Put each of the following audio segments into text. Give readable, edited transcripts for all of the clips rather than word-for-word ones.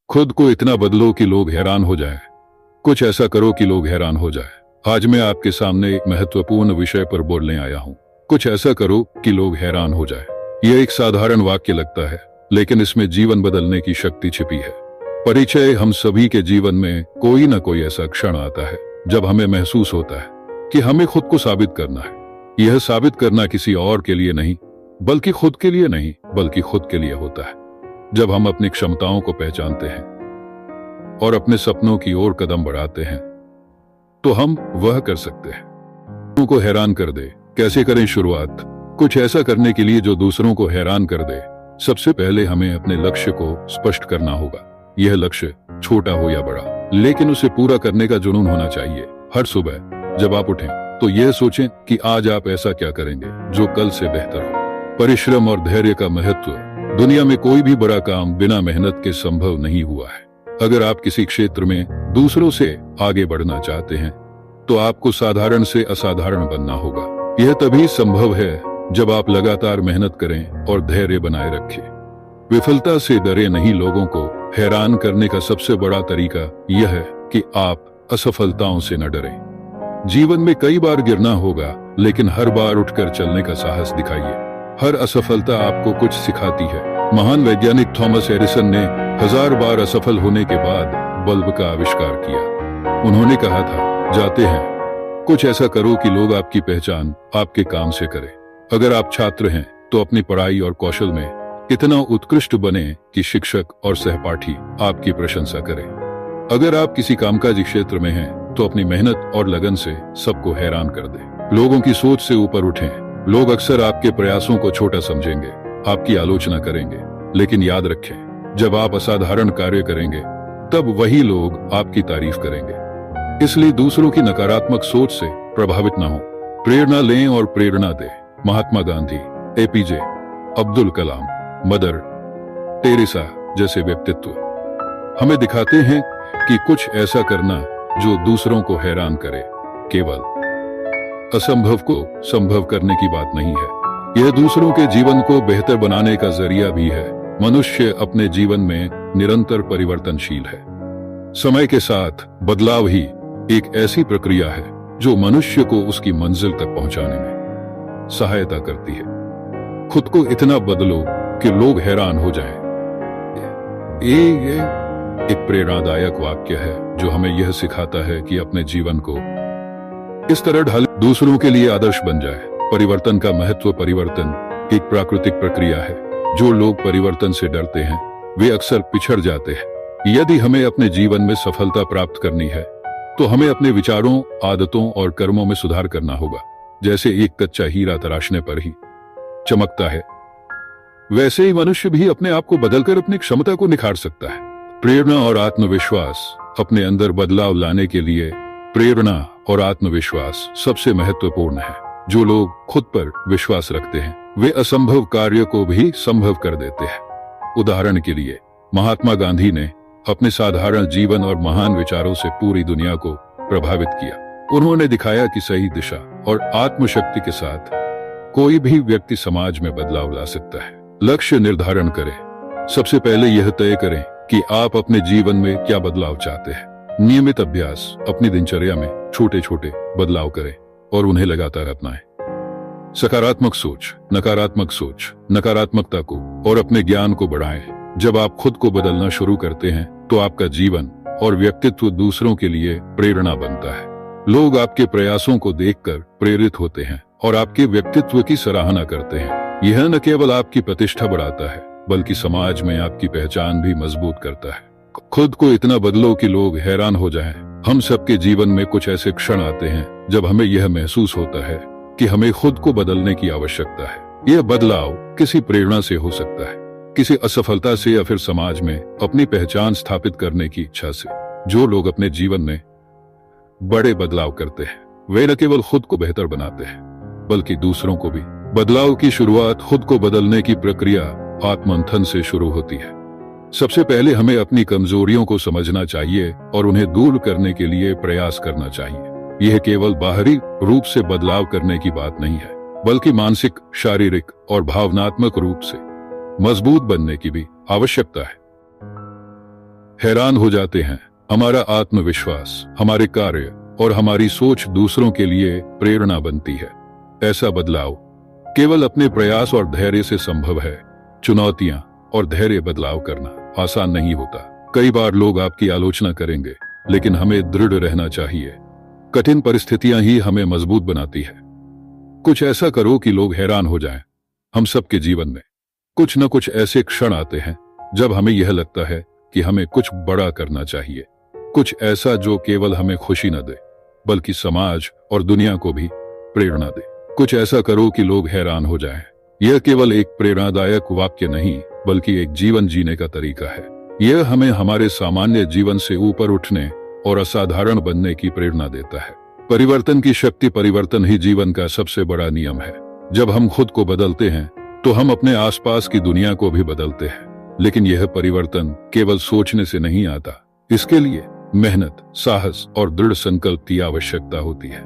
खुद को इतना बदलो कि लोग हैरान हो जाएं। कुछ ऐसा करो कि लोग हैरान हो जाएं। आज मैं आपके सामने एक महत्वपूर्ण विषय पर बोलने आया हूं। कुछ ऐसा करो कि लोग हैरान हो जाएं। यह एक साधारण वाक्य लगता है, लेकिन इसमें जीवन बदलने की शक्ति छिपी है। परिचय, हम सभी के जीवन में कोई ना कोई ऐसा क्षण आता है जब हमें महसूस होता है कि हमें खुद को साबित करना है। यह साबित करना किसी और के लिए नहीं, बल्कि खुद के लिए नहीं, बल्कि खुद के लिए होता है। जब हम अपनी क्षमताओं को पहचानते हैं और अपने सपनों की ओर कदम बढ़ाते हैं, तो हम वह कर सकते हैं दूसरों को हैरान कर दे। कैसे करें शुरुआत? कुछ ऐसा करने के लिए जो दूसरों को हैरान कर दे, सबसे पहले हमें अपने लक्ष्य को स्पष्ट करना होगा। यह लक्ष्य छोटा हो या बड़ा, लेकिन उसे पूरा करने का जुनून होना चाहिए। हर सुबह जब आप उठें तो यह सोचें कि आज आप ऐसा क्या करेंगे जो कल से बेहतर हो। परिश्रम और धैर्य का महत्व। दुनिया में कोई भी बड़ा काम बिना मेहनत के संभव नहीं हुआ है। अगर आप किसी क्षेत्र में दूसरों से आगे बढ़ना चाहते हैं, तो आपको साधारण से असाधारण बनना होगा। यह तभी संभव है जब आप लगातार मेहनत करें और धैर्य बनाए रखें। विफलता से डरे नहीं। लोगों को हैरान करने का सबसे बड़ा तरीका यह है कि आप असफलताओं से न डरें। जीवन में कई बार गिरना होगा, लेकिन हर बार उठकर चलने का साहस दिखाइए। हर असफलता आपको कुछ सिखाती है। महान वैज्ञानिक थॉमस एडिसन ने 1000 बार असफल होने के बाद बल्ब का आविष्कार किया। उन्होंने कहा था, जाते हैं कुछ ऐसा करो कि लोग आपकी पहचान आपके काम से करें। अगर आप छात्र हैं तो अपनी पढ़ाई और कौशल में इतना उत्कृष्ट बने कि शिक्षक और सहपाठी आपकी प्रशंसा करें। अगर आप किसी कामकाजी क्षेत्र में हैं तो अपनी मेहनत और लगन से सबको हैरान कर दें। लोगों की सोच से ऊपर उठें। लोग अक्सर आपके प्रयासों को छोटा समझेंगे, आपकी आलोचना करेंगे, लेकिन याद रखें, जब आप असाधारण कार्य करेंगे तब वही लोग आपकी तारीफ करेंगे। इसलिए दूसरों की नकारात्मक सोच से प्रभावित न हो। प्रेरणा लें और प्रेरणा दें। Mahatma Gandhi, APJ Abdul Kalam, mother Teresa जैसे व्यक्तित्व हमें दिखाते हैं कि कुछ ऐसा करना जो दूसरों को हैरान करे केवल असंभव को संभव करने की बात नहीं है। यह दूसरों के जीवन को बेहतर बनाने का जरिया भी है। मनुष्य अपने जीवन में निरंतर परिवर्तनशील है। समय के साथ बदलाव ही एक ऐसी प्रक्रिया है जो मनुष्य को उसकी मंजिल तक पहुंचाने में सहायता करती है। खुद को इतना बदलो कि लोग हैरान हो जाएं। ये एक प्रेरणादायक वाक्य है जो हमें यह सिखाता है कि अपने जीवन को इस तरह ढाल दूसरों के लिए आदर्श बन जाए। परिवर्तन का महत्व। परिवर्तन एक प्राकृतिक प्रक्रिया है। जो लोग परिवर्तन से डरते हैं वे अक्सर पिछड़ जाते हैं। यदि हमें अपने जीवन में सफलता प्राप्त करनी है तो हमें अपने विचारों, आदतों और कर्मों में सुधार करना होगा। जैसे एक कच्चा हीरा तराशने पर ही चमकता है, वैसे ही मनुष्य भी अपने आप को बदलकर अपनी क्षमता को निखार सकता है। प्रेरणा और आत्मविश्वास। अपने अंदर बदलाव लाने के लिए प्रेरणा और आत्मविश्वास सबसे महत्वपूर्ण है। जो लोग खुद पर विश्वास रखते हैं वे असंभव कार्य को भी संभव कर देते हैं। उदाहरण के लिए महात्मा गांधी ने अपने साधारण जीवन और महान विचारों से पूरी दुनिया को प्रभावित किया। उन्होंने दिखाया कि सही दिशा और आत्मशक्ति के साथ कोई भी व्यक्ति समाज में बदलाव ला सकता है। लक्ष्य निर्धारण करें। सबसे पहले यह तय करें कि आप अपने जीवन में क्या बदलाव चाहते हैं। नियमित अभ्यास। अपनी दिनचर्या में छोटे छोटे बदलाव करें और उन्हें लगातार अपनाएं। सकारात्मक सोच, नकारात्मक सोच, नकारात्मकता को और अपने ज्ञान को बढ़ाएं। जब आप खुद को बदलना शुरू करते हैं तो आपका जीवन और व्यक्तित्व दूसरों के लिए प्रेरणा बनता है। लोग आपके प्रयासों को देखकर प्रेरित होते हैं और आपके व्यक्तित्व की सराहना करते हैं। यह न केवल आपकी प्रतिष्ठा बढ़ाता है, बल्कि समाज में आपकी पहचान भी मजबूत करता है। खुद को इतना बदलो कि लोग हैरान हो जाएं। हम सबके जीवन में कुछ ऐसे क्षण आते हैं जब हमें यह महसूस होता है कि हमें खुद को बदलने की आवश्यकता है। यह बदलाव किसी प्रेरणा से हो सकता है, किसी असफलता से, या फिर समाज में अपनी पहचान स्थापित करने की इच्छा से। जो लोग अपने जीवन में बड़े बदलाव करते हैं वे न केवल खुद को बेहतर बनाते हैं, बल्कि दूसरों को भी। बदलाव की शुरुआत खुद को बदलने की प्रक्रिया आत्ममंथन से शुरू होती है। सबसे पहले हमें अपनी कमजोरियों को समझना चाहिए और उन्हें दूर करने के लिए प्रयास करना चाहिए। यह केवल बाहरी रूप से बदलाव करने की बात नहीं है, बल्कि मानसिक, शारीरिक और भावनात्मक रूप से मजबूत बनने की भी आवश्यकता है। हैरान हो जाते हैं। हमारा आत्मविश्वास, हमारे कार्य और हमारी सोच दूसरों के लिए प्रेरणा बनती है। ऐसा बदलाव केवल अपने प्रयास और धैर्य से संभव है। चुनौतियां और धैर्य बदलाव करना आसान नहीं होता। कई बार लोग आपकी आलोचना करेंगे, लेकिन हमें दृढ़ रहना चाहिए। कठिन परिस्थितियां ही हमें मजबूत बनाती है। कुछ ऐसा करो कि लोग हैरान हो जाएं। हम सबके जीवन में कुछ न कुछ ऐसे क्षण आते हैं जब हमें यह लगता है कि हमें कुछ बड़ा करना चाहिए, कुछ ऐसा जो केवल हमें खुशी न दे बल्कि समाज और दुनिया को भी प्रेरणा दे। कुछ ऐसा करो कि लोग हैरान हो जाएं। यह केवल एक प्रेरणादायक वाक्य नहीं बल्कि एक जीवन जीने का तरीका है। यह हमें हमारे सामान्य जीवन से ऊपर उठने और असाधारण बनने की प्रेरणा देता है। परिवर्तन की शक्ति, परिवर्तन ही जीवन का सबसे बड़ा नियम है। जब हम खुद को बदलते हैं तो हम अपने आसपास की दुनिया को भी बदलते हैं। लेकिन यह परिवर्तन केवल सोचने से नहीं आता। इसके लिए मेहनत, साहस और दृढ़ संकल्प की आवश्यकता होती है।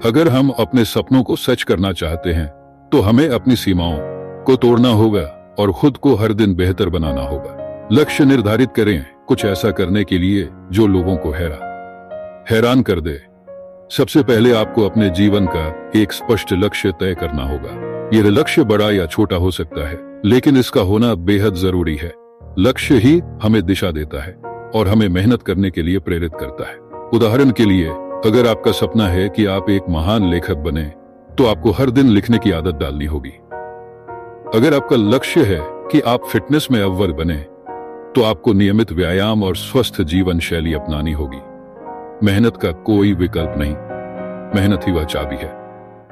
अगर हम अपने सपनों को सच करना चाहते हैं तो हमें अपनी सीमाओं को तोड़ना होगा और खुद को हर दिन बेहतर बनाना होगा। लक्ष्य निर्धारित करें, कुछ ऐसा करने के लिए जो लोगों को हैरान कर दे। सबसे पहले आपको अपने जीवन का एक स्पष्ट लक्ष्य तय करना होगा। यह लक्ष्य बड़ा या छोटा हो सकता है, लेकिन इसका होना बेहद जरूरी है। लक्ष्य ही हमें दिशा देता है और हमें मेहनत करने के लिए प्रेरित करता है। उदाहरण के लिए, अगर आपका सपना है कि आप एक महान लेखक बने, तो आपको हर दिन लिखने की आदत डालनी होगी। अगर आपका लक्ष्य है कि आप फिटनेस में अव्वल बने, तो आपको नियमित व्यायाम और स्वस्थ जीवन शैली अपनानी होगी। मेहनत का कोई विकल्प नहीं। मेहनत ही वह चाबी है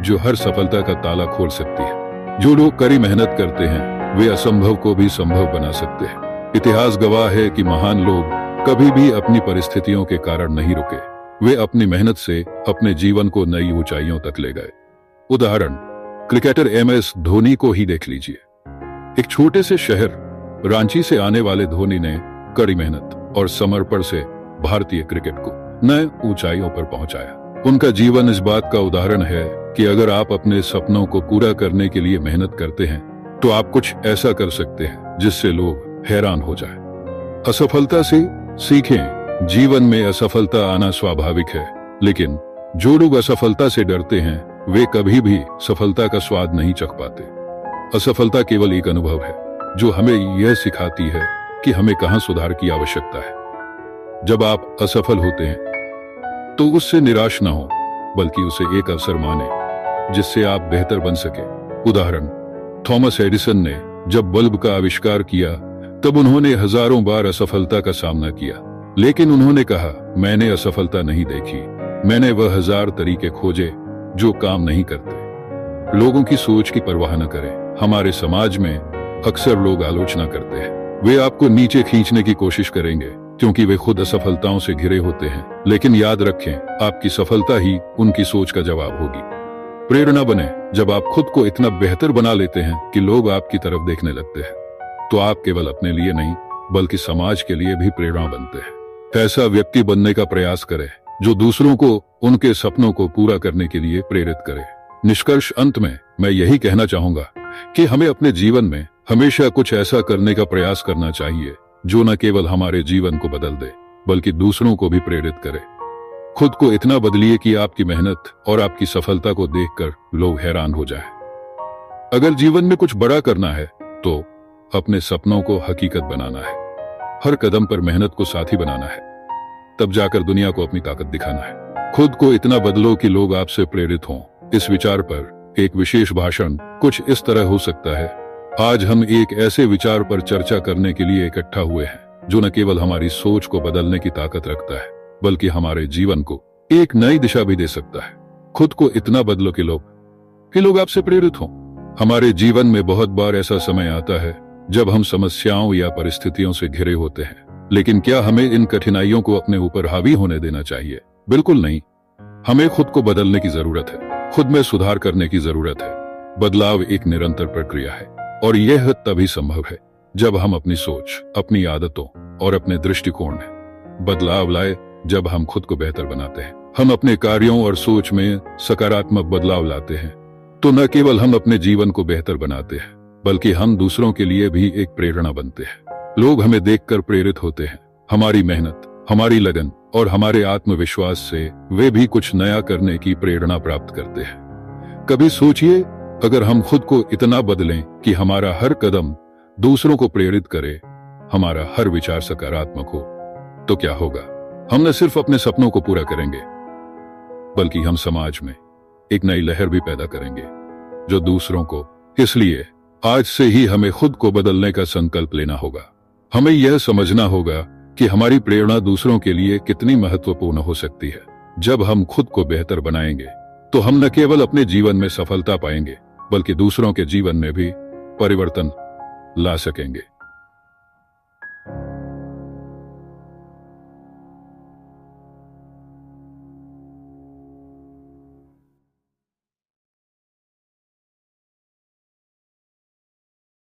जो हर सफलता का ताला खोल सकती है। जो लोग कड़ी मेहनत करते हैं वे असंभव को भी संभव बना सकते हैं। इतिहास गवाह है कि महान लोग कभी भी अपनी परिस्थितियों के कारण नहीं रुके। वे अपनी मेहनत से अपने जीवन को नई ऊंचाइयों तक ले गए। उदाहरण, क्रिकेटर MS धोनी को ही देख लीजिए। एक छोटे से शहर रांची से आने वाले धोनी ने कड़ी मेहनत और समर्पण से भारतीय क्रिकेट को नए ऊंचाइयों पर पहुंचाया। उनका जीवन इस बात का उदाहरण है कि अगर आप अपने सपनों को पूरा करने के लिए मेहनत करते हैं तो आप कुछ ऐसा कर सकते हैं जिससे लोग हैरान हो जाएं। असफलता से सीखें। जीवन में असफलता आना स्वाभाविक है, लेकिन जो लोग असफलता से डरते हैं वे कभी भी सफलता का स्वाद नहीं चख पाते। असफलता केवल एक अनुभव है जो हमें यह सिखाती है कि हमें कहां सुधार की आवश्यकता है। जब आप असफल होते हैं तो उससे निराश ना हो, बल्कि उसे एक अवसर माने जिससे आप बेहतर बन सके। उदाहरण, थॉमस एडिसन ने जब बल्ब का आविष्कार किया तब उन्होंने हजारों बार असफलता का सामना किया, लेकिन उन्होंने कहा, मैंने असफलता नहीं देखी, मैंने वह 1000 तरीके खोजे जो काम नहीं करते। लोगों की सोच की परवाह न करें। हमारे समाज में अक्सर लोग आलोचना करते हैं। वे आपको नीचे खींचने की कोशिश करेंगे क्योंकि वे खुद असफलताओं से घिरे होते हैं। लेकिन याद रखें, आपकी सफलता ही उनकी सोच का जवाब होगी। प्रेरणा बने। जब आप खुद को इतना बेहतर बना लेते हैं कि लोग आपकी तरफ देखने लगते हैं, तो आप केवल अपने लिए नहीं बल्कि समाज के लिए भी प्रेरणा बनते हैं। ऐसा व्यक्ति बनने का प्रयास करें जो दूसरों को उनके सपनों को पूरा करने के लिए प्रेरित करे। निष्कर्ष, अंत में मैं यही कहना चाहूंगा कि हमें अपने जीवन में हमेशा कुछ ऐसा करने का प्रयास करना चाहिए जो न केवल हमारे जीवन को बदल दे बल्कि दूसरों को भी प्रेरित करे। खुद को इतना बदलिए कि आपकी मेहनत और आपकी सफलता को देखकर लोग हैरान हो जाएं। अगर जीवन में कुछ बड़ा करना है तो अपने सपनों को हकीकत बनाना है। हर कदम पर मेहनत को साथी बनाना है, तब जाकर दुनिया को अपनी ताकत दिखाना है। खुद को इतना बदलो कि लोग आपसे प्रेरित हों। इस विचार पर एक विशेष भाषण कुछ इस तरह हो सकता है। आज हम एक ऐसे विचार पर चर्चा करने के लिए इकट्ठा हुए हैं जो न केवल हमारी सोच को बदलने की ताकत रखता है बल्कि हमारे जीवन को एक नई दिशा भी दे सकता है। खुद को इतना बदलो कि लोग आपसे प्रेरित हों। हमारे जीवन में बहुत बार ऐसा समय आता है जब हम समस्याओं या परिस्थितियों से घिरे होते हैं, लेकिन क्या हमें इन कठिनाइयों को अपने ऊपर हावी होने देना चाहिए? बिल्कुल नहीं। हमें खुद को बदलने की जरूरत है, खुद में सुधार करने की जरूरत है। बदलाव एक निरंतर प्रक्रिया है और यह तभी संभव है जब हम अपनी सोच, अपनी आदतों और अपने दृष्टिकोण में बदलाव लाए। जब हम खुद को बेहतर बनाते हैं, हम अपने कार्यों और सोच में सकारात्मक बदलाव लाते हैं, तो न केवल हम अपने जीवन को बेहतर बनाते हैं बल्कि हम दूसरों के लिए भी एक प्रेरणा बनते हैं। लोग हमें देखकर प्रेरित होते हैं हमारी मेहनत, हमारी लगन और हमारे आत्मविश्वास से वे भी कुछ नया करने की प्रेरणा प्राप्त करते हैं। कभी सोचिए, अगर हम खुद को इतना बदलें कि हमारा हर कदम दूसरों को प्रेरित करे, हमारा हर विचार सकारात्मक हो, तो क्या होगा? हम न सिर्फ अपने सपनों को पूरा करेंगे, बल्कि हम समाज में एक नई लहर भी पैदा करेंगे जो दूसरों को। इसलिए आज से ही हमें खुद को बदलने का संकल्प लेना होगा। हमें यह समझना होगा कि हमारी प्रेरणा दूसरों के लिए कितनी महत्वपूर्ण हो सकती है। जब हम खुद को बेहतर बनाएंगे तो हम न केवल अपने जीवन में सफलता पाएंगे, बल्कि दूसरों के जीवन में भी परिवर्तन ला सकेंगे।